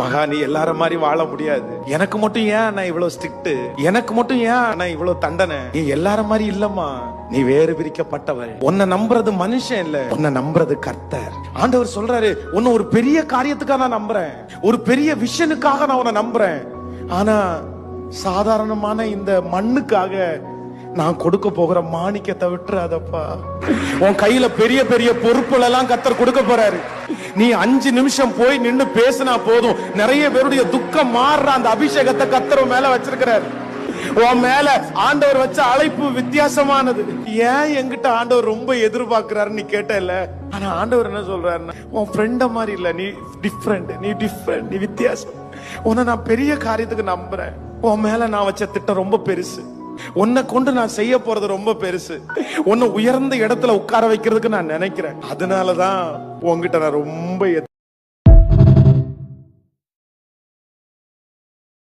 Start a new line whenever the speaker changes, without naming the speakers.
மகா நீ எல்லார மாதிரி வாழ முடியாது. எனக்கு மட்டும் ஏன் நான் இவ்வளவு ஸ்ட்ரிக்ட், எனக்கு மட்டும் ஏன் நான் இவ்வளவு தண்டனை, நீ எல்லார மாதிரி இல்லம்மா, நீ வேறு பிரிக்கப்பட்டவள். உன்னை நம்புறது மனுஷன் இல்ல, உன்னை நம்புறது கர்த்தர். ஆண்டவர் சொல்றாரு, உன்னை ஒரு பெரிய காரியத்துக்காக நான் நம்புறேன், ஒரு பெரிய விஷனுக்காக நான் உன்னை நம்புறேன். ஆனா சாதாரணமான இந்த மண்ணுக்காக நான் கொடுக்க போகிற மாணிக்கத்தை விட்டுறாதப்பா. உன் கையில பெரிய பெரிய பொறுப்புகள் எல்லாம் கர்த்தர் கொடுக்க போறாரு. நீ 5 நிமிஷம் போய் நின்னு பேசினா போதும், நிறைய பேருடைய துக்கம் மாறுற அந்த அபிஷேகத்தை கர்த்தர் மேல வச்சிருக்கிறாரு. உன் மேல ஆண்டவர் வச்ச அழைப்பு வித்தியாசமானது. ஏன் என்கிட்ட ஆண்டவர் ரொம்ப எதிர்பார்க்கிறாருன்னு நீ கேட்டல, ஆனா ஆண்டவர் என்ன சொல்றாருன்னா, உன் ஃப்ரெண்ட மாதிரி இல்ல, நீ டிஃப்ரெண்ட், நீ வித்தியாசம். உன்னை நான் பெரிய காரியத்துக்கு நம்புறேன். உன் மேல நான் வச்ச திட்டம் ரொம்ப பெருசு. உன்னை கொண்டு நான் செய்ய போறது ரொம்ப பெருசு. உன்னை உயர்ந்த இடத்துல உட்கார வைக்கிறதுக்கு நான் நினைக்கிறேன். அதனாலதான் உன்கிட்ட நான் ரொம்ப